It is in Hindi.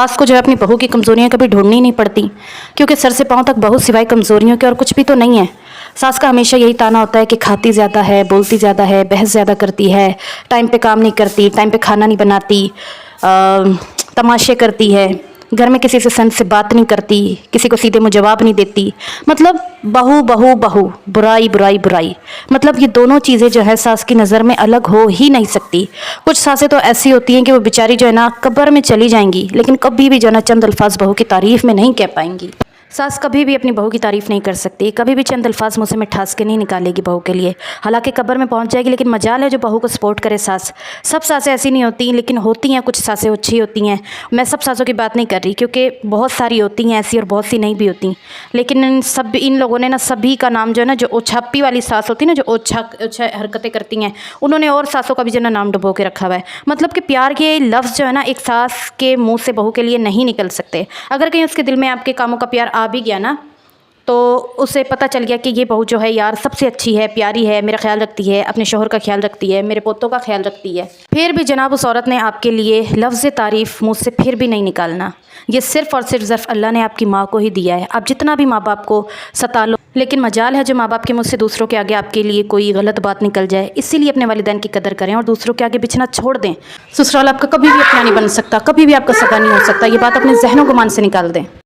सास को जो है अपनी बहू की कमज़ोरियाँ कभी ढूंढनी नहीं पड़ती, क्योंकि सर से पाँव तक बहू सिवाय कमज़ोरियों के और कुछ भी तो नहीं है। सास का हमेशा यही ताना होता है कि खाती ज़्यादा है, बोलती ज़्यादा है, बहस ज़्यादा करती है, टाइम पे काम नहीं करती, टाइम पे खाना नहीं बनाती, तमाशे करती है, घर में किसी से सेंस से बात नहीं करती, किसी को सीधे मुँह जवाब नहीं देती। मतलब बहू बहू बहू, बुराई बुराई बुराई। मतलब ये दोनों चीज़ें जो है सास की नज़र में अलग हो ही नहीं सकती। कुछ सासें तो ऐसी होती हैं कि वो बेचारी जो है ना कब्र में चली जाएंगी, लेकिन कभी भी जो है ना चंद अल्फाज बहू की तारीफ़ में नहीं कह पाएंगी। सास कभी भी अपनी बहू की तारीफ़ नहीं कर सकती, कभी भी चंद अल्फाज मुँह से में ठास के नहीं निकालेगी बहू के लिए। हालांकि कब्र में पहुंच जाएगी, लेकिन मजाल है जो बहू को सपोर्ट करे सास। सब सासें ऐसी नहीं होती, लेकिन होती हैं कुछ सासें अच्छी होती हैं। मैं सब सासों की बात नहीं कर रही, क्योंकि बहुत सारी होती हैं ऐसी और बहुत सी नहीं भी होती। लेकिन इन लोगों ने ना सभी का नाम जो है ना, जो ओछापी वाली सास होती है ना, जो ओछा हरकतें करती हैं, उन्होंने और सासों का भी जो है ना नाम डुबो के रखा हुआ है। मतलब कि प्यार के लफ्ज़ जो है ना एक सास के मुँह से बहू के लिए नहीं निकल सकते। अगर कहीं उसके दिल में आपके कामों का प्यार आ भी गया ना, तो उसे पता चल गया कि ये बहू जो है यार सबसे अच्छी है, प्यारी है, मेरा ख्याल रखती है, अपने शोहर का ख्याल रखती है, मेरे पोतों का ख्याल रखती है, फिर भी जनाब उस औरत ने आपके लिए लफ्ज़ तारीफ़ मुँह से फिर भी नहीं निकालना। ये सिर्फ़ और सिर्फ अल्लाह ने आपकी माँ को ही दिया है। आप जितना भी माँ बाप को सता लो, लेकिन मजाल है जो माँ बाप के मुँह से दूसरों के आगे आपके लिए कोई गलत बात निकल जाए। इसीलिए अपने वालिदैन की कदर करें और दूसरों के आगे बिछना छोड़ दें। ससुराल आपका कभी भी अपना नहीं बन सकता, कभी भी आपका सगा नहीं हो सकता। ये बात अपने जहनों गुमान से निकाल दें।